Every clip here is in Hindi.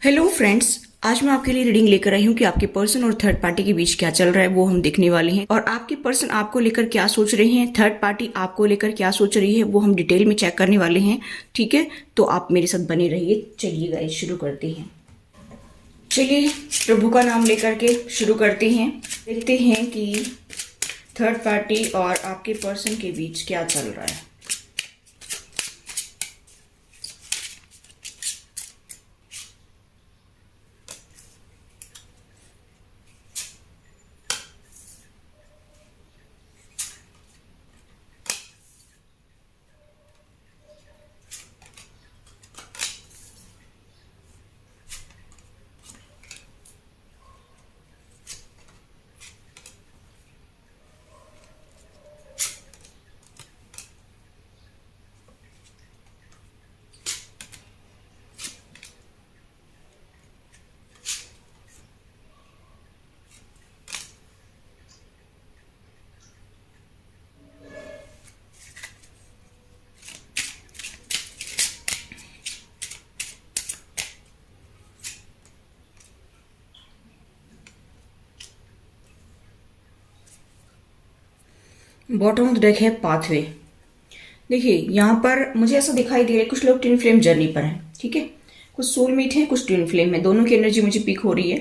हेलो फ्रेंड्स, आज मैं आपके लिए रीडिंग लेकर आई हूँ कि आपके पर्सन और थर्ड पार्टी के बीच क्या चल रहा है वो हम देखने वाले हैं। और आपके पर्सन आपको लेकर क्या सोच रहे हैं, थर्ड पार्टी आपको लेकर क्या सोच रही है, वो हम डिटेल में चेक करने वाले हैं। ठीक है, तो आप मेरे साथ बने रहिए। चलिए गाइस, शुरू करते हैं। चलिए प्रभु का नाम लेकर के शुरू करते हैं। देखते हैं कि थर्ड पार्टी और आपके पर्सन के बीच क्या चल रहा है। बॉटम ऑफ द डेक है पाथवे। देखिए यहाँ पर मुझे ऐसा दिखाई दे रहा है कुछ लोग ट्विन फ्लेम जर्नी पर हैं। ठीक है, कुछ सोलमेट हैं, कुछ ट्विन फ्लेम है। दोनों की एनर्जी मुझे पिक हो रही है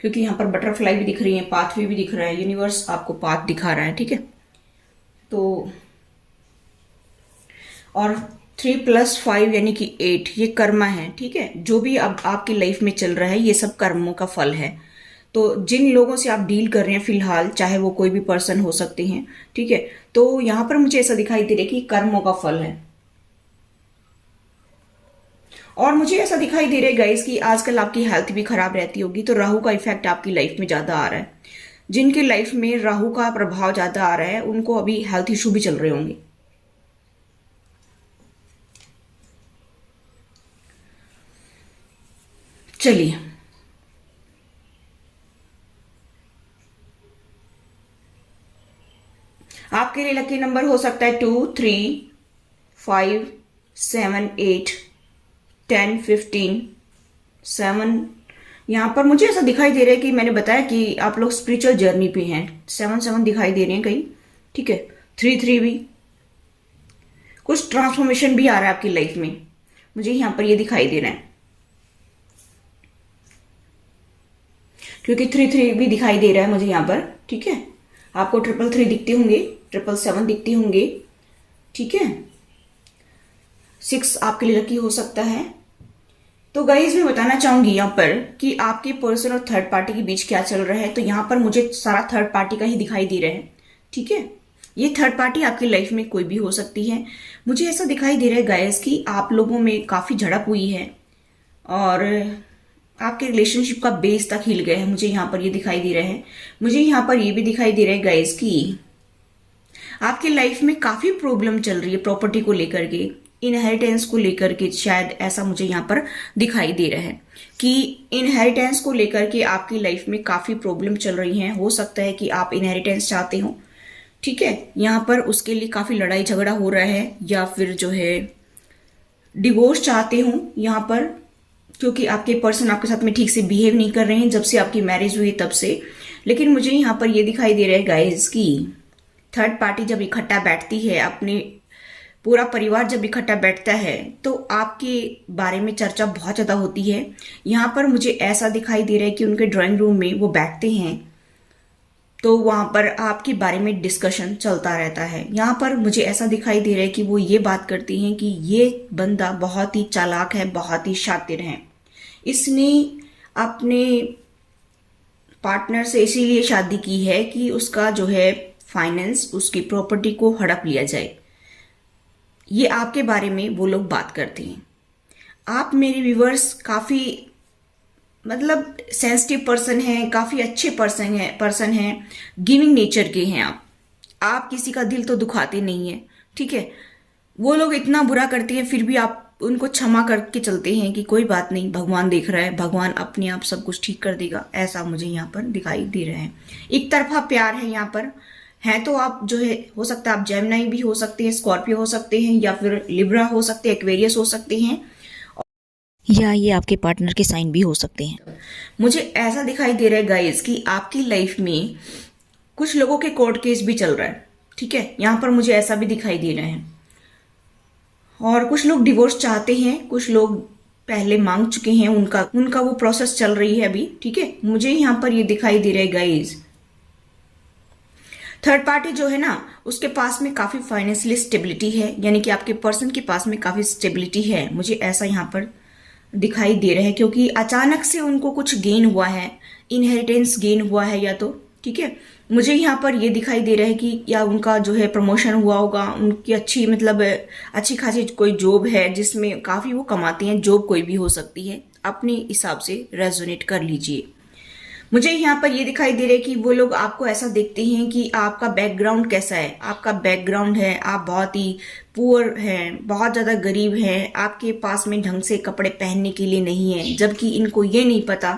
क्योंकि यहाँ पर बटरफ्लाई भी दिख रही है, पाथवे भी दिख रहा है, यूनिवर्स आपको पाथ दिखा रहा है। ठीक है, तो और 3+5 यानी कि 8 ये कर्मा है। ठीक है, जो भी अब आपकी लाइफ में चल रहा है ये सब कर्मों का फल है। तो जिन लोगों से आप डील कर रहे हैं फिलहाल, चाहे वो कोई भी पर्सन हो सकते हैं, ठीक है, तो यहाँ पर मुझे ऐसा दिखाई दे रहा है कि कर्मों का फल है। और मुझे ऐसा दिखाई दे रहा है गाइस कि आजकल आपकी हेल्थ भी खराब रहती होगी, तो राहु का इफेक्ट आपकी लाइफ में ज्यादा आ रहा है। जिनके लाइफ में राहु का प्रभाव ज्यादा आ रहा है उनको अभी हेल्थ इशू भी चल रहे होंगे। चलिए, आपके लिए लकी नंबर हो सकता है 2, 3, 5, 7, 8, 10, 15, 7। यहाँ पर मुझे ऐसा दिखाई दे रहा है कि मैंने बताया कि आप लोग स्पिरिचुअल जर्नी पे हैं। 7 दिखाई दे रहे हैं कहीं। ठीक है, 3 भी, कुछ ट्रांसफॉर्मेशन भी आ रहा है आपकी लाइफ में, मुझे यहाँ पर ये दिखाई दे रहा है। क्योंकि 3 भी दिखाई दे रहा है मुझे यहाँ पर। ठीक है, आपको 333 दिखते होंगे, 777 दिखते होंगे। ठीक है, 6 आपके लिए लकी हो सकता है। तो गाइज मैं बताना चाहूंगी यहाँ पर कि आपके पर्सन और थर्ड पार्टी के बीच क्या चल रहा है। तो यहाँ पर मुझे सारा थर्ड पार्टी का ही दिखाई दे रहा है। ठीक है, ये थर्ड पार्टी आपकी लाइफ में कोई भी हो सकती है। मुझे ऐसा दिखाई दे रहा है गाइज कि आप लोगों में काफी झड़प हुई है और आपके रिलेशनशिप का बेस तक हिल गया है। मुझे यहाँ पर ये दिखाई दे रहा है। मुझे यहाँ पर ये भी दिखाई दे रहा है गाइज कि आपके लाइफ में काफी प्रॉब्लम चल रही है प्रॉपर्टी को लेकर के, इनहेरिटेंस को लेकर के। शायद ऐसा मुझे यहाँ पर दिखाई दे रहा है कि इनहेरिटेंस को लेकर के आपकी लाइफ में काफी प्रॉब्लम चल रही है। हो सकता है कि आप इनहेरिटेंस चाहते हो। ठीक है, यहाँ पर उसके लिए काफी लड़ाई झगड़ा हो रहा है, या फिर जो है डिवोर्स चाहते हो यहाँ पर, क्योंकि आपके पर्सन आपके साथ में ठीक से बिहेव नहीं कर रहे हैं जब से आपकी मैरिज हुई तब से। लेकिन मुझे यहाँ पर ये दिखाई दे रहा है गाइज कि थर्ड पार्टी जब इकट्ठा बैठती है, अपने पूरा परिवार जब इकट्ठा बैठता है तो आपके बारे में चर्चा बहुत ज्यादा होती है। यहाँ पर मुझे ऐसा दिखाई दे रहा है कि उनके ड्राइंग रूम में वो बैठते हैं तो वहां पर आपके बारे में डिस्कशन चलता रहता है। यहाँ पर मुझे ऐसा दिखाई दे रहा है कि वो ये बात करती हैं कि ये बंदा बहुत ही चालाक है, बहुत ही शातिर है, इसने अपने पार्टनर से इसीलिए शादी की है कि उसका जो है फाइनेंस, उसकी प्रॉपर्टी को हड़प लिया जाए। ये आपके बारे में वो लोग बात करते हैं। आप मेरे व्यूवर्स काफी मतलब सेंसिटिव पर्सन हैं, काफी अच्छे पर्सन हैं, गिविंग नेचर के हैं। आप किसी का दिल तो दुखाते नहीं है। ठीक है, वो लोग इतना बुरा करते हैं फिर भी आप उनको क्षमा करके चलते हैं कि कोई बात नहीं, भगवान देख रहा है, भगवान अपने आप सब कुछ ठीक कर देगा। ऐसा मुझे यहाँ पर दिखाई दे रहा है। एक तरफा प्यार है यहाँ पर। है तो आप जो है, हो सकता है आप जेमिनी भी हो सकते हैं, स्कॉर्पियो हो सकते हैं, या फिर लिब्रा हो सकते हैं, एक्वेरियस हो सकते हैं। या ये आपके पार्टनर के साइन भी हो सकते हैं। मुझे ऐसा दिखाई दे रहा है गाइस कि आपकी लाइफ में कुछ लोगों के कोर्ट केस भी चल रहा है, ठीक है, यहाँ पर मुझे ऐसा भी दिखाई दे रहा है। और कुछ लोग डिवोर्स चाहते हैं, कुछ लोग पहले मांग चुके हैं, उनका वो प्रोसेस चल रही है अभी, ठीक है। मुझे यहाँ पर ये दिखाई दे रहा है गाइस, थर्ड पार्टी जो है ना, उसके पास में काफी फाइनेंशियली स्टेबिलिटी है, यानी कि आपके पर्सन के पास में काफी स्टेबिलिटी है, मुझे ऐसा यहाँ पर दिखाई दे रहा है। क्योंकि अचानक से उनको कुछ गेन हुआ है, इनहेरिटेंस गेन हुआ है या तो, ठीक है। मुझे यहाँ पर ये दिखाई दे रहा है कि या उनका जो है प्रमोशन हुआ होगा, उनकी अच्छी मतलब अच्छी खासी कोई जॉब है जिसमें काफी वो कमाते हैं, जॉब कोई भी हो सकती है, अपने हिसाब से रेजोनेट कर लीजिए। मुझे यहाँ पर ये दिखाई दे रहा है कि वो लोग आपको ऐसा देखते हैं कि आपका बैकग्राउंड कैसा है, आपका बैकग्राउंड है, आप बहुत ही पुअर हैं, बहुत ज्यादा गरीब हैं, आपके पास में ढंग से कपड़े पहनने के लिए नहीं है, जबकि इनको ये नहीं पता,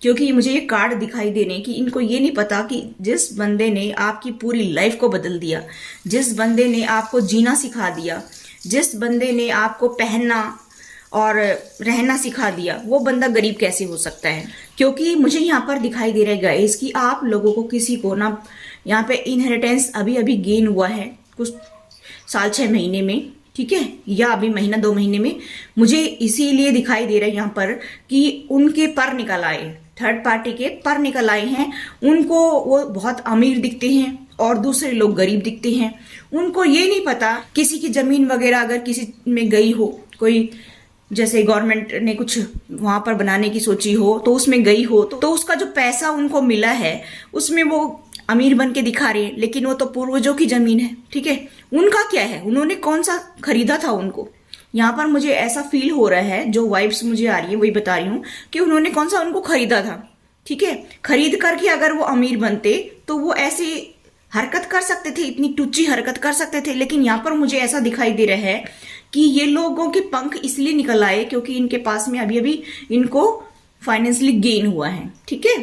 क्योंकि मुझे ये कार्ड दिखाई दे रहे हैं कि इनको ये नहीं पता कि जिस बंदे ने आपकी पूरी लाइफ को बदल दिया, जिस बंदे ने आपको जीना सिखा दिया, जिस बंदे ने आपको पहनना और रहना सिखा दिया, वो बंदा गरीब कैसे हो सकता है। क्योंकि मुझे यहाँ पर दिखाई दे रहा है गाइस कि आप लोगों को किसी को ना यहाँ पे इनहेरिटेंस अभी अभी गेन हुआ है, कुछ साल 6 महीने में, ठीक है, या अभी महीना 2 महीने में। मुझे इसीलिए दिखाई दे रहा है यहाँ पर कि उनके पर निकल आए, थर्ड पार्टी के पर निकल आए हैं, उनको वो बहुत अमीर दिखते हैं और दूसरे लोग गरीब दिखते हैं। उनको ये नहीं पता किसी की जमीन वगैरह अगर किसी में गई हो, कोई जैसे गवर्नमेंट ने कुछ वहां पर बनाने की सोची हो तो उसमें गई हो, तो उसका जो पैसा उनको मिला है उसमें वो अमीर बन के दिखा रहे हैं, लेकिन वो तो पूर्वजों की जमीन है, ठीक है। उनका क्या है, उन्होंने कौन सा खरीदा था उनको। यहाँ पर मुझे ऐसा फील हो रहा है, जो वाइब्स मुझे आ रही है वही बता रही हूँ कि उन्होंने कौन सा उनको खरीदा था, ठीक है। खरीद करके अगर वो अमीर बनते तो वो ऐसी हरकत कर सकते थे, इतनी टुच्ची हरकत कर सकते थे। लेकिन यहाँ पर मुझे ऐसा दिखाई दे रहा है कि ये लोगों के पंख इसलिए निकल आए क्योंकि इनके पास में अभी अभी इनको फाइनेंशियली गेन हुआ है, ठीक है।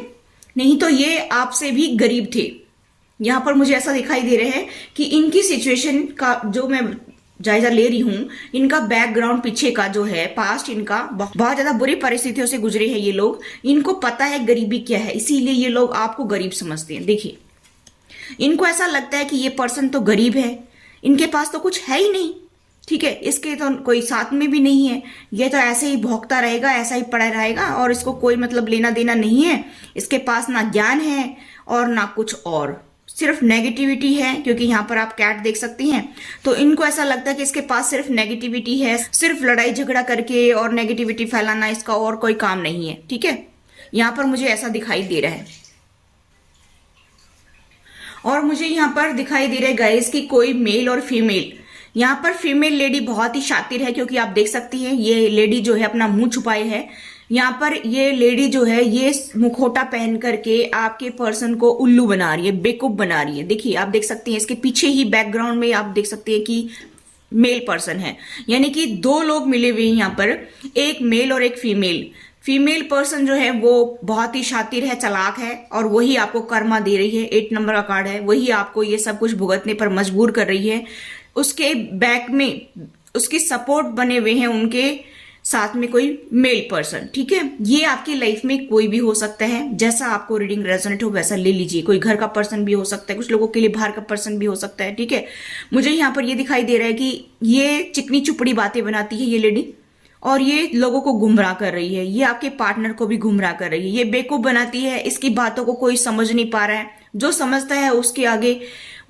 नहीं तो ये आपसे भी गरीब थे। यहाँ पर मुझे ऐसा दिखाई दे रहा है कि इनकी सिचुएशन का जो मैं जायजा ले रही हूँ, इनका बैकग्राउंड पीछे का जो है, पास्ट इनका बहुत ज्यादा बुरी परिस्थितियों से गुजरे हैं ये लोग। इनको पता है गरीबी क्या है, इसीलिए ये लोग आपको गरीब समझते हैं। देखिए, इनको ऐसा लगता है कि ये पर्सन तो गरीब है, इनके पास तो कुछ है ही नहीं, ठीक है, इसके तो कोई साथ में भी नहीं है, ये तो ऐसे ही भौंकता रहेगा, ऐसा ही पड़ा रहेगा और इसको कोई मतलब लेना देना नहीं है। इसके पास ना ज्ञान है और ना कुछ और, सिर्फ नेगेटिविटी है। क्योंकि यहाँ पर आप कैट देख सकती हैं, तो इनको ऐसा लगता है कि इसके पास सिर्फ नेगेटिविटी है, सिर्फ लड़ाई झगड़ा करके और नेगेटिविटी फैलाना, इसका और कोई काम नहीं है, ठीक है। यहाँ पर मुझे ऐसा दिखाई दे रहा है। और मुझे यहाँ पर दिखाई दे रहा है गाइस कि कोई मेल और फीमेल, यहाँ पर फीमेल लेडी बहुत ही शातिर है, क्योंकि आप देख सकती हैं ये लेडी जो है अपना मुंह छुपाए है। यहाँ पर ये लेडी जो है ये मुखौटा पहन करके आपके पर्सन को उल्लू बना रही है, बेवकूफ बना रही है। देखिए, आप देख सकती हैं इसके पीछे ही बैकग्राउंड में आप देख सकते हैं कि मेल पर्सन है, यानी कि 2 लोग मिले हुए हैं यहाँ पर, एक मेल और एक फीमेल। फीमेल पर्सन जो है वो बहुत ही शातिर है, चालाक है, और वही आपको कर्मा दे रही है। 8 नंबर का कार्ड है, वही आपको ये सब कुछ भुगतने पर मजबूर कर रही है। उसके बैक में उसकी सपोर्ट बने हुए हैं उनके साथ में कोई मेल पर्सन, ठीक है। ये आपकी लाइफ में कोई भी हो सकता है, जैसा आपको रीडिंग रेजोनेट हो वैसा ले लीजिए। कोई घर का पर्सन भी हो सकता है, कुछ लोगों के लिए बाहर का पर्सन भी हो सकता है, ठीक है। मुझे यहाँ पर ये दिखाई दे रहा है कि ये चिकनी चुपड़ी बातें बनाती है ये लेडी, और ये लोगों को गुमराह कर रही है, ये आपके पार्टनर को भी गुमराह कर रही है, ये बेवकूफ बनाती है। इसकी बातों को कोई समझ नहीं पा रहा है, जो समझता है उसके आगे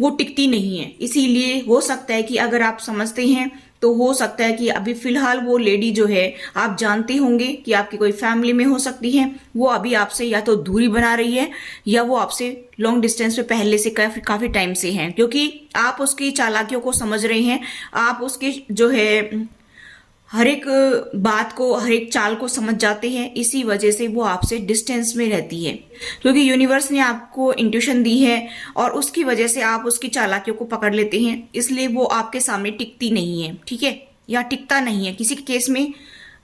वो टिकती नहीं है। इसीलिए हो सकता है कि अगर आप समझते हैं तो हो सकता है कि अभी फिलहाल वो लेडी जो है, आप जानते होंगे कि आपकी कोई फैमिली में हो सकती है, वो अभी आपसे या तो दूरी बना रही है या वो आपसे लॉन्ग डिस्टेंस पे पहले से काफी टाइम से है, क्योंकि आप उसकी चालाकियों को समझ रहे हैं, आप उसकी जो है हर एक बात को, हर एक चाल को समझ जाते हैं। इसी वजह से वो आपसे डिस्टेंस में रहती है, क्योंकि यूनिवर्स ने आपको इंट्यूशन दी है और उसकी वजह से आप उसकी चालाकियों को पकड़ लेते हैं, इसलिए वो आपके सामने टिकती नहीं है, ठीक है, या टिकता नहीं है। किसी के केस में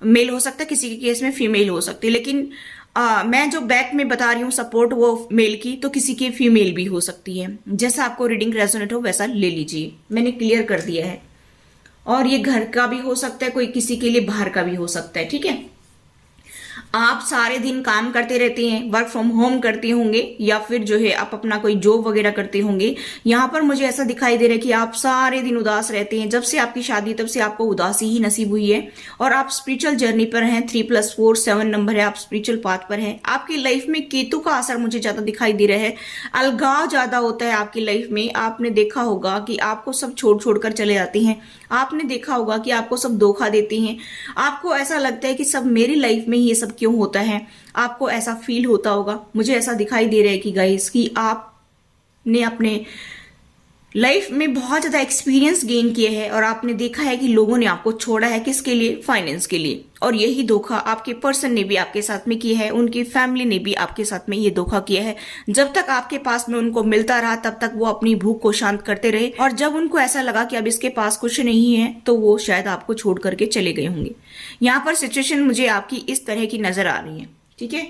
मेल हो सकता है, किसी के केस में फीमेल हो सकती है, लेकिन मैं जो बैक में बता रही हूँ सपोर्ट वो मेल की, तो किसी की फीमेल भी हो सकती है। जैसा आपको रीडिंग रेजोनेट हो वैसा ले लीजिए, मैंने क्लियर कर दिया है। और ये घर का भी हो सकता है, कोई किसी के लिए बाहर का भी हो सकता है, ठीक है। आप सारे दिन काम करते रहते हैं, वर्क फ्रॉम होम करते होंगे या फिर जो है आप अपना कोई जॉब वगैरह करते होंगे। यहाँ पर मुझे ऐसा दिखाई दे रहा है कि आप सारे दिन उदास रहते हैं। जब से आपकी शादी तब से आपको उदासी ही नसीब हुई है और आप स्पिरिचुअल जर्नी पर हैं। 3+4 7 नंबर है, आप स्पिरिचुअल पाथ पर हैं। आपकी लाइफ में केतु का असर मुझे ज्यादा दिखाई दे रहा है। अलगाव ज्यादा होता है आपकी लाइफ में। आपने देखा होगा कि आपको सब छोड़ छोड़ कर चले जाते हैं। आपने देखा होगा कि आपको सब धोखा देते हैं। आपको ऐसा लगता है कि सब मेरी लाइफ में ही ये सब क्यों होता है। आपको ऐसा फील होता होगा। मुझे ऐसा दिखाई दे रहा है कि गाइस कि आपने अपने लाइफ में बहुत ज्यादा एक्सपीरियंस गेन किया है और आपने देखा है कि लोगों ने आपको छोड़ा है किसके लिए, फाइनेंस के लिए। और यही धोखा आपके पर्सन ने भी आपके साथ में किया है, उनकी फैमिली ने भी आपके साथ में ये धोखा किया है। जब तक आपके पास में उनको मिलता रहा तब तक वो अपनी भूख को शांत करते रहे और जब उनको ऐसा लगा कि अब इसके पास कुछ नहीं है तो वो शायद आपको छोड़ करके चले गए होंगे। यहाँ पर सिचुएशन मुझे आपकी इस तरह की नजर आ रही है। ठीक है,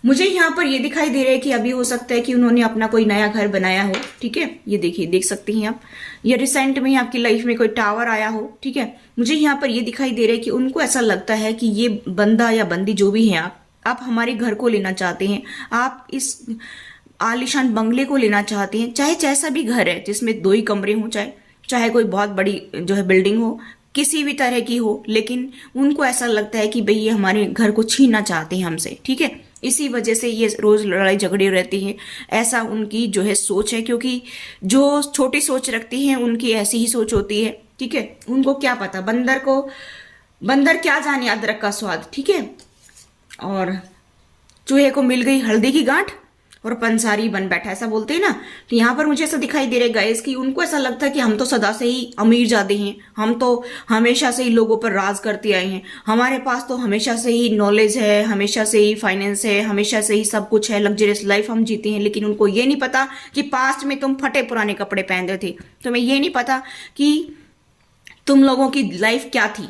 मुझे यहाँ पर ये दिखाई दे रहा है कि अभी हो सकता है कि उन्होंने अपना कोई नया घर बनाया हो। ठीक है, ये देखिए, देख सकते हैं आप, या रिसेंट में ही आपकी लाइफ में कोई टावर आया हो। ठीक है, मुझे यहाँ पर ये दिखाई दे रहा है कि उनको ऐसा लगता है कि ये बंदा या बंदी जो भी है आप हमारे घर को लेना चाहते हैं। आप इस आलीशान बंगले को लेना चाहते हैं, चाहे जैसा भी घर है जिसमें 2 ही कमरे हों, चाहे कोई बहुत बड़ी जो है बिल्डिंग हो, किसी भी तरह की हो, लेकिन उनको ऐसा लगता है कि भाई ये हमारे घर को छीनना चाहते हैं हमसे। ठीक है, इसी वजह से ये रोज लड़ाई झगड़े रहती हैं। ऐसा उनकी जो है सोच है, क्योंकि जो छोटी सोच रखती हैं उनकी ऐसी ही सोच होती है। ठीक है, उनको क्या पता, बंदर क्या जाने अदरक का स्वाद। ठीक है, और चूहे को मिल गई हल्दी की गांठ और पंसारी बन बैठा, ऐसा बोलते हैं ना। तो यहाँ पर मुझे ऐसा दिखाई दे रहा है गाइस कि उनको ऐसा लगता है कि हम तो सदा से ही अमीर जादे हैं, हम तो हमेशा से ही लोगों पर राज करते आए हैं, हमारे पास तो हमेशा से ही नॉलेज है, हमेशा से ही फाइनेंस है, हमेशा से ही सब कुछ है, लग्जरियस लाइफ हम जीते हैं। लेकिन उनको ये नहीं पता कि पास्ट में तुम फटे पुराने कपड़े पहनते थे, तुम्हें ये नहीं पता कि तुम लोगों की लाइफ क्या थी।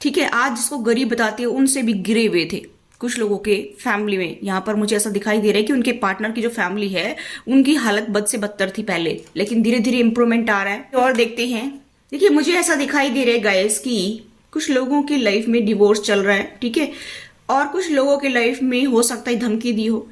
ठीक है, आज जिसको गरीब बताते हो उनसे भी गिरे हुए थे कुछ लोगों के फैमिली में। यहाँ पर मुझे ऐसा दिखाई दे रहा है कि उनके पार्टनर की जो फैमिली है उनकी हालत बद से बदतर थी पहले, लेकिन धीरे धीरे इंप्रूवमेंट आ रहा है। और देखते हैं, देखिए मुझे ऐसा दिखाई दे रहा है गाइस कि कुछ लोगों की लाइफ में डिवोर्स चल रहा है। ठीक है, और कुछ लोगों की लाइफ में हो सकता है धमकी दी हो,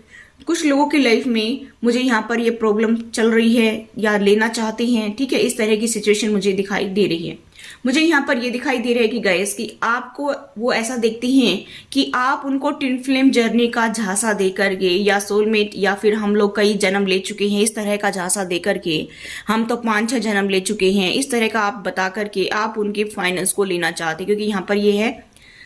कुछ लोगों की लाइफ में मुझे यहाँ पर ये प्रॉब्लम चल रही है या लेना चाहते हैं। ठीक है, इस तरह की सिचुएशन मुझे दिखाई दे रही है। मुझे यहाँ पर ये दिखाई दे रहा है कि गाइस कि आपको वो ऐसा देखती हैं कि आप उनको ट्विन फ्लेम जर्नी का झांसा दे करके, या सोलमेट, या फिर हम लोग कई जन्म ले चुके हैं, इस तरह का झांसा दे करके, हम तो 5-6 जन्म ले चुके हैं, इस तरह का आप बता करके आप उनके फाइनेंस को लेना चाहते हैं। क्योंकि यहाँ पर ये है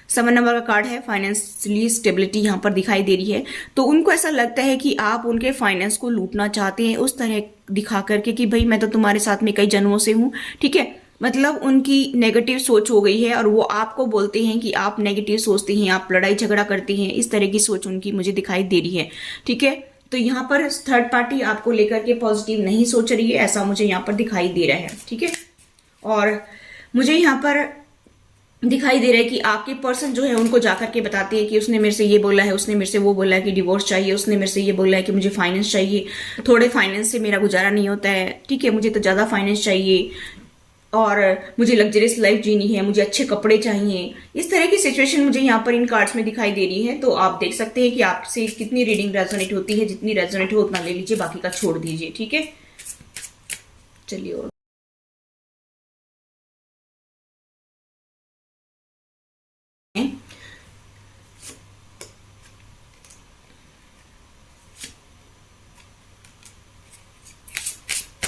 7 नंबर का कार्ड है, फाइनेंशियली स्टेबिलिटी यहाँ पर दिखाई दे रही है। तो उनको ऐसा लगता है कि आप उनके फाइनेंस को लूटना चाहते हैं, उस तरह दिखा करके कि भाई मैं तो तुम्हारे साथ में कई जन्मों से हूँ। ठीक है, मतलब उनकी नेगेटिव सोच हो गई है और वो आपको बोलते हैं कि आप नेगेटिव सोचते हैं, आप लड़ाई झगड़ा करते हैं, इस तरह की सोच उनकी मुझे दिखाई दे रही है। ठीक है, तो यहाँ पर थर्ड पार्टी आपको लेकर के पॉजिटिव नहीं सोच रही है, ऐसा मुझे यहाँ पर दिखाई दे रहा है। ठीक है, और मुझे यहाँ पर दिखाई दे रहा है कि आपके पर्सन जो है उनको जाकर के बताते हैं कि उसने मेरे से ये बोला है, उसने मेरे से वो बोला है कि डिवोर्स चाहिए, उसने मेरे से ये बोला है कि मुझे फाइनेंस चाहिए, थोड़े फाइनेंस से मेरा गुजारा नहीं होता है। ठीक है, मुझे तो ज्यादा फाइनेंस चाहिए और मुझे लग्जरियस लाइफ जीनी है, मुझे अच्छे कपड़े चाहिए। इस तरह की सिचुएशन मुझे यहाँ पर इन कार्ड्स में दिखाई दे रही है। तो आप देख सकते हैं कि आपसे कितनी रीडिंग रेजोनेट होती है, जितनी रेजोनेट हो उतना ले लीजिए, बाकी का छोड़ दीजिए। ठीक है, चलिए। और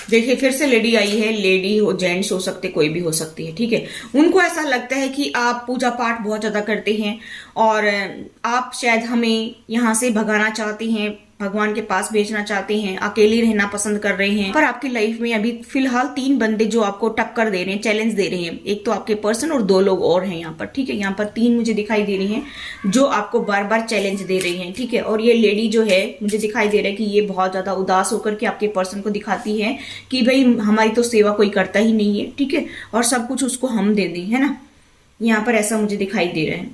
देखिए फिर से लेडी आई है, लेडी हो, जेंट्स हो सकते, कोई भी हो सकती है। ठीक है, उनको ऐसा लगता है कि आप पूजा पाठ बहुत ज्यादा करते हैं और आप शायद हमें यहाँ से भगाना चाहते हैं, भगवान के पास भेजना चाहते हैं, अकेले रहना पसंद कर रहे हैं। पर आपकी लाइफ में अभी फिलहाल 3 बंदे जो आपको टक्कर दे रहे हैं, चैलेंज दे रहे हैं। एक तो आपके पर्सन और 2 लोग और हैं यहाँ पर। ठीक है, यहाँ पर 3 मुझे दिखाई दे रही हैं जो आपको बार बार चैलेंज दे रही हैं। ठीक है, और ये लेडी जो है मुझे दिखाई दे रहा है कि ये बहुत ज्यादा उदास होकर के आपके पर्सन को दिखाती है कि भाई हमारी तो सेवा कोई करता ही नहीं है। ठीक है, और सब कुछ उसको हम दे दें, है ना। यहाँ पर ऐसा मुझे दिखाई दे रहा है।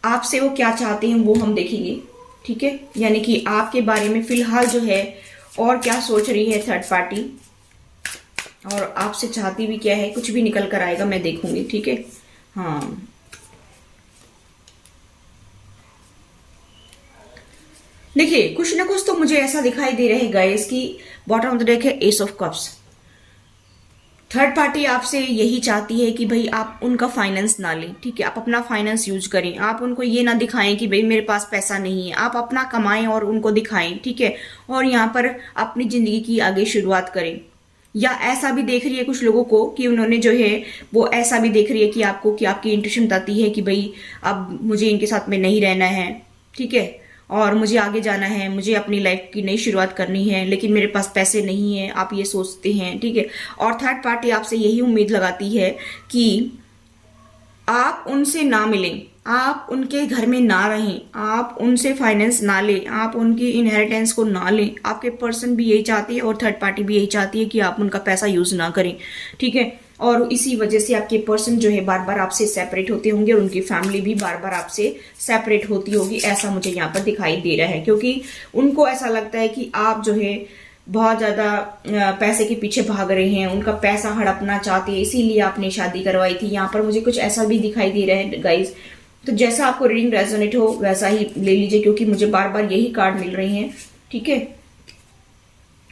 आपसे वो क्या चाहते हैं वो हम देखेंगे। ठीक है, यानी कि आपके बारे में फिलहाल जो है और क्या सोच रही है थर्ड पार्टी, और आपसे चाहती भी क्या है, कुछ भी निकल कर आएगा, मैं देखूंगी। ठीक है, हाँ देखिए कुछ ना कुछ तो मुझे ऐसा दिखाई दे रहा है गाइस कि बॉटम ऑफ द डेक है S of cups. Third party आपसे यही चाहती है कि भाई आप उनका फाइनेंस ना लें, ठीक है, आप अपना फाइनेंस यूज करें, आप उनको ये ना दिखाएं कि भाई मेरे पास पैसा नहीं है, आप अपना कमाएं और उनको दिखाएं, ठीक है, और यहाँ पर अपनी जिंदगी की आगे शुरुआत करें। या ऐसा भी देख रही है कुछ लोगों को कि उन्होंने जो है वो ऐसा भी देख रही है कि आपको, कि आपकी इंट्यूशन बताती है कि भाई अब मुझे इनके साथ में नहीं रहना है, ठीक है, और मुझे आगे जाना है, मुझे अपनी लाइफ की नई शुरुआत करनी है, लेकिन मेरे पास पैसे नहीं है, आप ये सोचते हैं, ठीक है। और थर्ड पार्टी आपसे यही उम्मीद लगाती है कि आप उनसे ना मिलें, आप उनके घर में ना रहें, आप उनसे फाइनेंस ना लें, आप उनकी इनहेरिटेंस को ना लें। आपके पर्सन भी यही चाहती है और थर्ड पार्टी भी यही चाहती है कि आप उनका पैसा यूज ना करें, ठीक है। और इसी वजह से आपके पर्सन जो है बार बार आपसे सेपरेट होते होंगे और उनकी फैमिली भी बार बार आपसे सेपरेट होती होगी, ऐसा मुझे यहाँ पर दिखाई दे रहा है। क्योंकि उनको ऐसा लगता है कि आप जो है बहुत ज्यादा पैसे के पीछे भाग रहे हैं, उनका पैसा हड़पना चाहते हैं, इसीलिए आपने शादी करवाई थी। यहाँ पर मुझे कुछ ऐसा भी दिखाई दे रहा है गाइज। तो जैसा आपको रीडिंग रेजोनेट हो वैसा ही ले लीजिए, क्योंकि मुझे बार बार यही कार्ड मिल रहे हैं, ठीक है।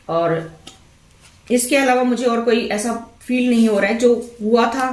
और इसके अलावा मुझे और कोई ऐसा फील नहीं हो रहा है जो हुआ था,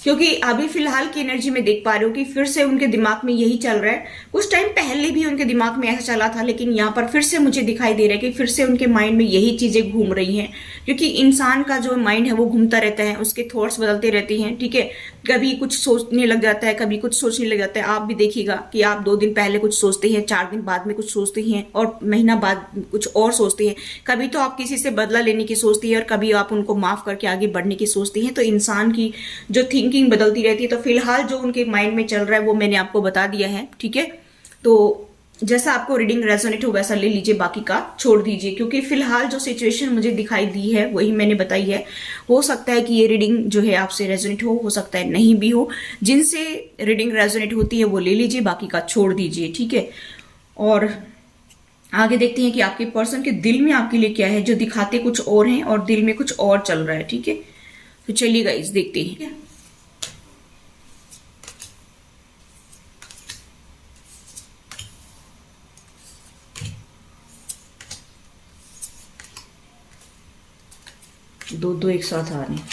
क्योंकि अभी फिलहाल की एनर्जी में देख पा रही हूँ कि फिर से उनके दिमाग में यही चल रहा है। कुछ टाइम पहले भी उनके दिमाग में ऐसा चला था, लेकिन यहाँ पर फिर से मुझे दिखाई दे रहा है कि फिर से उनके माइंड में यही चीजें घूम रही हैं। क्योंकि इंसान का जो माइंड है वो घूमता रहता है, उसके थॉट्स बदलते रहते हैं, ठीक है। कभी कुछ सोचने लग जाता है, कभी कुछ सोचने लग जाता है। आप भी देखिएगा कि आप 2 दिन पहले कुछ सोचते हैं, 4 दिन बाद में कुछ सोचते हैं, और महीना बाद कुछ और सोचते हैं। कभी तो आप किसी से बदला लेने की सोचती है और कभी आप उनको माफ करके आगे बढ़ने की सोचती हैं। तो इंसान की जो थिंकिंग बदलती रहती है। तो फिलहाल जो उनके माइंड में चल रहा है वो मैंने आपको बता दिया है, ठीक है। तो जैसा आपको रीडिंग रेजोनेट हो वैसा ले लीजिए, बाकी का छोड़ दीजिए, क्योंकि फिलहाल जो सिचुएशन मुझे दिखाई दी है वही मैंने बताई है। हो सकता है कि ये रीडिंग जो है आपसे रेजोनेट हो सकता है नहीं भी हो। जिनसे रीडिंग रेजोनेट होती है वो ले लीजिए, बाकी का छोड़ दीजिए, ठीक है। और आगे देखते हैं कि आपके पर्सन के दिल में आपके लिए क्या है, जो दिखाते कुछ और हैं और दिल में कुछ और चल रहा है, ठीक है। तो चलिए गाइस देखते हैं। दो एक साथ आ रहे हैं।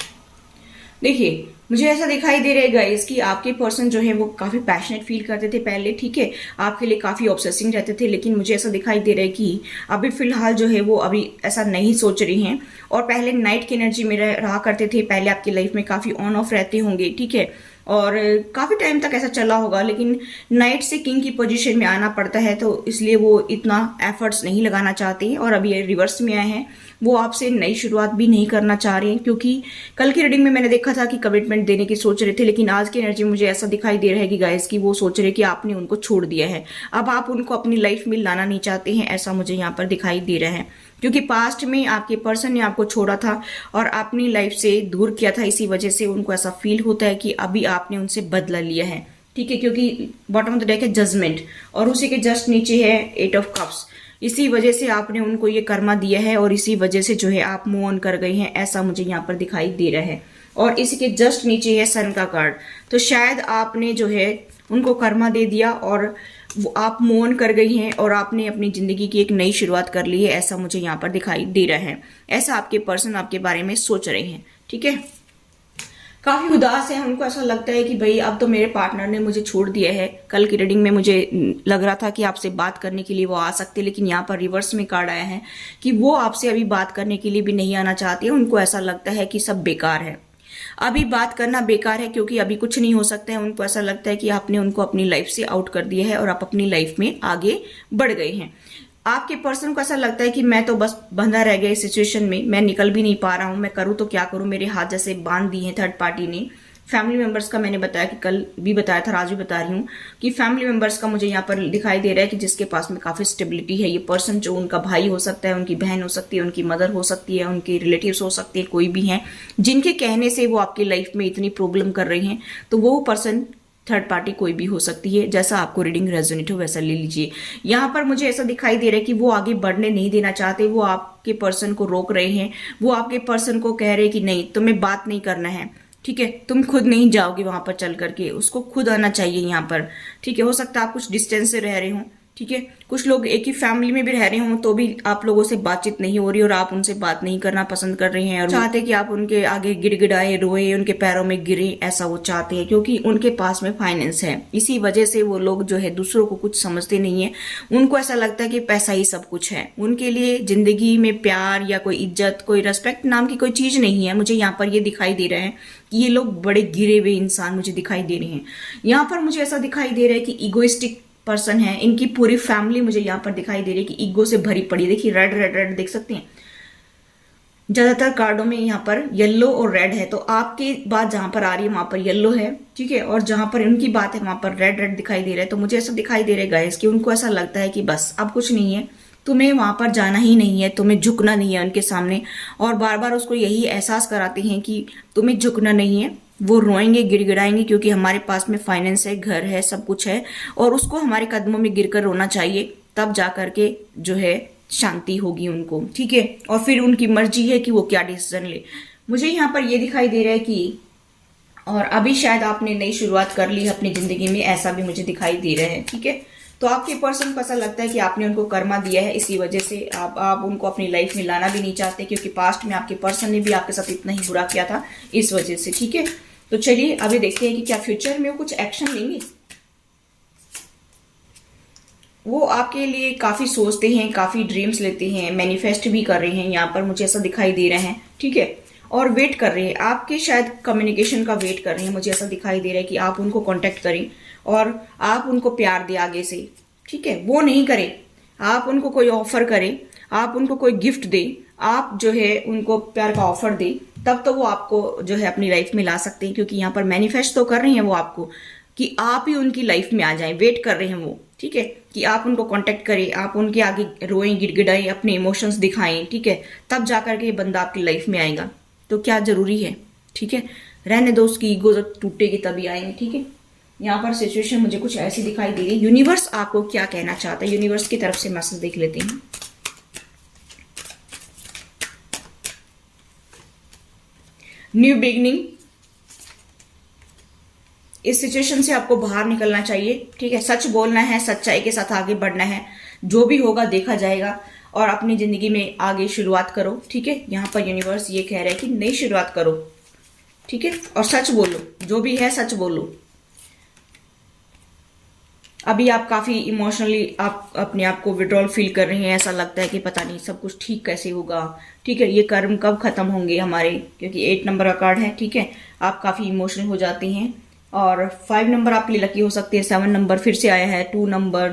देखिए मुझे ऐसा दिखाई दे रहा है गाइस कि आपके पर्सन जो है वो काफी पैशनेट फील करते थे पहले, ठीक है, आपके लिए काफी ऑब्सेसिंग रहते थे। लेकिन मुझे ऐसा दिखाई दे रहा है कि अभी फिलहाल जो है वो अभी ऐसा नहीं सोच रही हैं। और पहले नाइट की एनर्जी में रहा करते थे, पहले आपकी लाइफ में काफी ऑन ऑफ रहते होंगे, ठीक है, और काफी टाइम तक ऐसा चला होगा। लेकिन नाइट से किंग की पोजीशन में आना पड़ता है, तो इसलिए वो इतना एफर्ट्स नहीं लगाना चाहते और अभी ये रिवर्स में आए हैं। वो आपसे नई शुरुआत भी नहीं करना चाह रहे हैं, क्योंकि कल की रीडिंग में मैंने देखा था कि कमिटमेंट देने की सोच रहे थे। लेकिन आज की एनर्जी मुझे ऐसा दिखाई दे रहा है कि गाइस कि वो सोच रहे कि आपने उनको छोड़ दिया है, अब आप उनको अपनी लाइफ में लाना नहीं चाहते हैं, ऐसा मुझे यहाँ पर दिखाई दे रहा है। क्योंकि पास्ट में आपके पर्सन ने आपको छोड़ा था और अपनी लाइफ से दूर किया था, इसी वजह से उनको ऐसा फील होता है कि अभी आपने उनसे बदला लिया है, ठीक है। क्योंकि बॉटम ऑफ द डेक है जजमेंट और उसी के जस्ट नीचे है 8 ऑफ कप्स। इसी वजह से आपने उनको ये कर्मा दिया है और इसी वजह से जो है आप मूव ऑन कर गए हैं, ऐसा मुझे यहाँ पर दिखाई दे रहा है। और इसी के जस्ट नीचे है सन का कार्ड। तो शायद आपने जो है उनको कर्मा दे दिया और आप मूव ऑन कर गई हैं और आपने अपनी जिंदगी की एक नई शुरुआत कर ली है, ऐसा मुझे यहाँ पर दिखाई दे रहा है। ऐसा आपके पर्सन आपके बारे में सोच रहे हैं, ठीक है। काफी उदास है, उनको ऐसा लगता है कि भाई अब तो मेरे पार्टनर ने मुझे छोड़ दिया है। कल की रीडिंग में मुझे लग रहा था कि आपसे बात करने के लिए वो आ सकते, लेकिन यहाँ पर रिवर्स में कार्ड आया है कि वो आपसे अभी बात करने के लिए भी नहीं आना चाहते। उनको ऐसा लगता है कि सब बेकार है, अभी बात करना बेकार है, क्योंकि अभी कुछ नहीं हो सकता है। उनको ऐसा लगता है कि आपने उनको अपनी लाइफ से आउट कर दिया है और आप अपनी लाइफ में आगे बढ़ गए हैं। आपके पर्सन को ऐसा लगता है कि मैं तो बस बंधा रह गया इस सिचुएशन में, मैं निकल भी नहीं पा रहा हूं, मैं करूं तो क्या करूं, मेरे हाथ जैसे बांध दिए हैं थर्ड पार्टी ने। फैमिली मेंबर्स का मैंने बताया कि कल भी बताया था, आज भी बता रही हूँ कि फैमिली मेंबर्स का मुझे यहाँ पर दिखाई दे रहा है कि जिसके पास में काफी स्टेबिलिटी है। ये पर्सन जो उनका भाई हो सकता है, उनकी बहन हो सकती है, उनकी मदर हो सकती है, उनके रिलेटिव्स हो सकते हैं, कोई भी हैं जिनके कहने से वो आपकी लाइफ में इतनी प्रॉब्लम कर रहे हैं। तो वो पर्सन थर्ड पार्टी कोई भी हो सकती है। जैसा आपको रीडिंग रेजोनेट हो वैसा ले लीजिए। यहाँ पर मुझे ऐसा दिखाई दे रहा है कि वो आगे बढ़ने नहीं देना चाहते, वो आपके पर्सन को रोक रहे हैं। वो आपके पर्सन को कह रहे हैं कि नहीं तुम्हें बात नहीं करना है, ठीक है, तुम खुद नहीं जाओगे वहां पर चल करके, उसको खुद आना चाहिए यहाँ पर, ठीक है। हो सकता है आप कुछ डिस्टेंस से रह रहे हो, ठीक है। कुछ लोग एक ही फैमिली में भी रह रहे हों तो भी आप लोगों से बातचीत नहीं हो रही और आप उनसे बात नहीं करना पसंद कर रहे हैं और चाहते कि आप उनके आगे गिड़गिड़ाए, रोए, उनके पैरों में गिरे, ऐसा वो चाहते हैं क्योंकि उनके पास में फाइनेंस है। इसी वजह से वो लोग जो है दूसरों को कुछ समझते नहीं है। उनको ऐसा लगता है कि पैसा ही सब कुछ है। उनके लिए जिंदगी में प्यार या कोई इज्जत, कोई रेस्पेक्ट नाम की कोई चीज नहीं है। मुझे यहाँ पर ये दिखाई दे रहा है कि ये लोग बड़े गिरे हुए इंसान मुझे दिखाई दे रहे हैं। यहाँ पर मुझे ऐसा दिखाई दे रहा है कि इगोइस्टिक पर्सन है। इनकी पूरी फैमिली मुझे यहाँ पर दिखाई दे रही है कि ईगो से भरी पड़ी। देखिए रेड रेड रेड देख सकते हैं, ज्यादातर कार्डों में यहाँ पर येलो और रेड है। तो आपकी बात जहां पर आ रही है वहां पर येलो है, ठीक है, और जहां पर इनकी बात है वहां पर रेड रेड दिखाई दे रहा है। तो मुझे ऐसा दिखाई दे रहा है गाइस कि उनको ऐसा लगता है कि बस अब कुछ नहीं है, तुम्हें वहां पर जाना ही नहीं है, तुम्हें झुकना नहीं है उनके सामने। और बार बार उसको यही एहसास कराते हैं कि तुम्हें झुकना नहीं है। वो रोएंगे, गिड़गिड़ाएंगे क्योंकि हमारे पास में फाइनेंस है, घर है, सब कुछ है और उसको हमारे कदमों में गिरकर रोना चाहिए, तब जा करके जो है शांति होगी उनको, ठीक है। और फिर उनकी मर्जी है कि वो क्या डिसीजन ले। मुझे यहाँ पर ये दिखाई दे रहा है कि और अभी शायद आपने नई शुरुआत कर ली अपनी जिंदगी में, ऐसा भी मुझे दिखाई दे रहा है, ठीक है। तो आपके पर्सन को ऐसा लगता है कि आपने उनको कर्मा दिया है, इसी वजह से आप उनको अपनी लाइफ में लाना भी नहीं चाहते क्योंकि पास्ट में आपके पर्सन ने भी आपके साथ इतना ही बुरा किया था, इस वजह से, ठीक है। तो चलिए अभी देखते हैं कि क्या फ्यूचर में वो कुछ एक्शन लेंगे। वो आपके लिए काफी सोचते हैं, काफी ड्रीम्स लेते हैं, मैनिफेस्ट भी कर रहे हैं, यहाँ पर मुझे ऐसा दिखाई दे रहा है, ठीक है। और वेट कर रहे हैं, आपके शायद कम्युनिकेशन का वेट कर रहे हैं। मुझे ऐसा दिखाई दे रहा है कि आप उनको कांटेक्ट करें और आप उनको प्यार दें आगे से, ठीक है। वो नहीं करें, आप उनको कोई ऑफर करें, आप उनको कोई गिफ्ट दें, आप जो है उनको प्यार का ऑफर दें, तब तो वो आपको जो है अपनी लाइफ में ला सकते हैं। क्योंकि यहाँ पर मैनिफेस्ट तो कर रहे हैं वो आपको कि आप ही उनकी लाइफ में आ जाएं, वेट कर रहे हैं वो, ठीक है, कि आप उनको कांटेक्ट करें, आप उनके आगे रोएं, गिड़गिड़ाएं, अपने इमोशंस दिखाएं, ठीक है, तब जाकर के बंदा आपकी लाइफ में आएगा। तो क्या जरूरी है, ठीक है, रहने दो, उसकी ईगो जब टूटेगी तभी आएंगे, ठीक है। यहाँ पर सिचुएशन मुझे कुछ ऐसी दिखाई दे रही है। यूनिवर्स आपको क्या कहना चाहता है, यूनिवर्स की तरफ से मैसेज देख लेते हैं। न्यू बिगनिंग, इस सिचुएशन से आपको बाहर निकलना चाहिए, ठीक है। सच बोलना है, सच्चाई के साथ आगे बढ़ना है, जो भी होगा देखा जाएगा और अपनी जिंदगी में आगे शुरुआत करो, ठीक है। यहाँ पर यूनिवर्स ये कह रहा है कि नई शुरुआत करो, ठीक है, और सच बोलो, जो भी है सच बोलो। अभी आप काफी इमोशनली आप अपने आप को विड्रॉल फील कर रहे हैं, ऐसा लगता है कि पता नहीं सब कुछ ठीक कैसे होगा, ठीक है, ये कर्म कब खत्म होंगे हमारे, क्योंकि 8 नंबर का कार्ड है, ठीक है। आप काफी इमोशनल हो जाती हैं और 5 नंबर आपके लिए लकी हो सकती है, 7 नंबर फिर से आया है, 2 नंबर,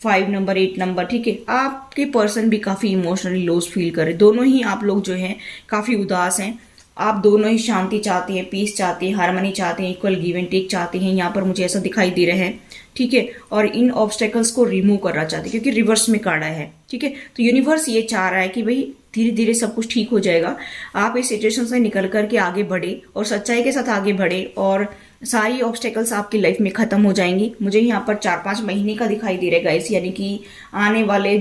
5 नंबर, 8 नंबर, ठीक है। आपके पर्सन भी काफी इमोशनली लॉस फील कर रहे, दोनों ही आप लोग जो हैं काफी उदास हैं। आप दोनों ही शांति चाहते हैं, पीस चाहते हैं, हार्मनी चाहते हैं, इक्वल गिव एंड टेक चाहते हैं, यहाँ पर मुझे ऐसा दिखाई दे रहा है, ठीक है। और इन ऑब्स्टेकल्स को रिमूव करना चाहते हैं क्योंकि रिवर्स में कार्ड है, ठीक है। तो यूनिवर्स ये चाह रहा है कि भाई धीरे धीरे सब कुछ ठीक हो जाएगा, आप इस सिचुएशन से निकल करके आगे बढ़े और सच्चाई के साथ आगे बढ़े और सारी ऑब्स्टेकल्स आपकी लाइफ में खत्म हो जाएंगी। मुझे यहाँ पर 4-5 महीने का दिखाई दे रहा है गाइस, यानी कि आने वाले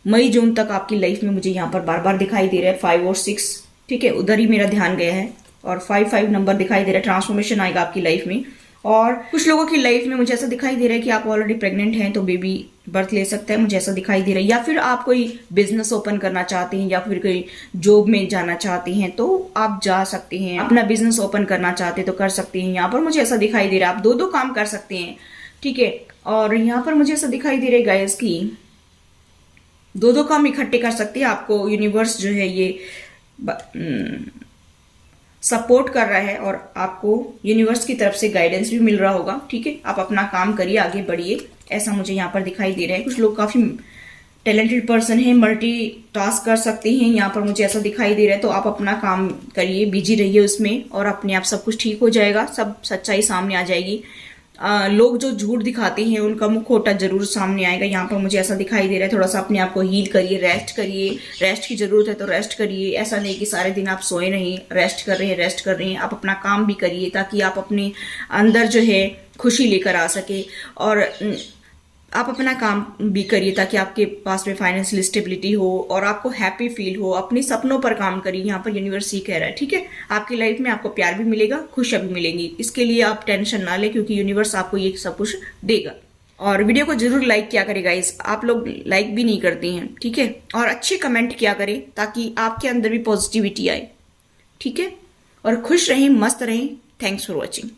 मई जून तक आपकी लाइफ में मुझे यहाँ पर बार बार दिखाई दे रहा है 5 और 6, ठीक है, उधर ही मेरा ध्यान गया है। और 5 नंबर दिखाई दे रहा है, ट्रांसफॉर्मेशन आएगा आपकी लाइफ में। और कुछ लोगों की लाइफ में मुझे ऐसा दिखाई दे रहा है कि आप ऑलरेडी प्रेग्नेंट हैं तो बेबी बर्थ ले सकता है, मुझे ऐसा दिखाई दे रहा है। या फिर आप कोई बिजनेस ओपन करना चाहते हैं या फिर कोई जॉब में जाना चाहते हैं तो आप जा सकते हैं, अपना बिजनेस ओपन करना चाहते हैं तो कर सकते हैं। यहाँ पर मुझे ऐसा दिखाई दे रहा है आप 2-2 काम कर सकते हैं, ठीक है। और यहाँ पर मुझे ऐसा दिखाई दे रहा है गाइस की 2-2 काम इकट्ठे कर सकते हैं। आपको यूनिवर्स जो है ये सपोर्ट कर रहा है और आपको यूनिवर्स की तरफ से गाइडेंस भी मिल रहा होगा, ठीक है। आप अपना काम करिए, आगे बढ़िए, ऐसा मुझे यहाँ पर दिखाई दे रहा है। कुछ लोग काफी टैलेंटेड पर्सन है, मल्टी टास्क कर सकते हैं, यहाँ पर मुझे ऐसा दिखाई दे रहा है। तो आप अपना काम करिए, बिजी रहिए उसमें और अपने आप सब कुछ ठीक हो जाएगा, सब सच्चाई सामने आ जाएगी। लोग जो झूठ दिखाते हैं उनका मुखौटा जरूर सामने आएगा। यहाँ पर मुझे ऐसा दिखाई दे रहा है, थोड़ा सा अपने आप को हील करिए, रेस्ट करिए, रेस्ट की जरूरत है तो रेस्ट करिए। ऐसा नहीं कि सारे दिन आप सोए नहीं, रेस्ट कर रहे हैं, आप अपना काम भी करिए ताकि आप अपने अंदर जो है खुशी लेकर आ सके। और आप अपना काम भी करिए ताकि आपके पास में फाइनेंशियल स्टेबिलिटी हो और आपको हैप्पी फील हो। अपने सपनों पर काम करिए, यहाँ पर यूनिवर्स ही कह रहा है, ठीक है। आपकी लाइफ में आपको प्यार भी मिलेगा, खुशियां भी मिलेंगी, इसके लिए आप टेंशन ना लें क्योंकि यूनिवर्स आपको ये सब कुछ देगा। और वीडियो को जरूर लाइक किया करें गाइस, आप लोग लाइक भी नहीं करते हैं, ठीक है। और अच्छे कमेंट किया करें ताकि आपके अंदर भी पॉजिटिविटी आए, ठीक है। और खुश रहें, मस्त रहें। Thanks for watching.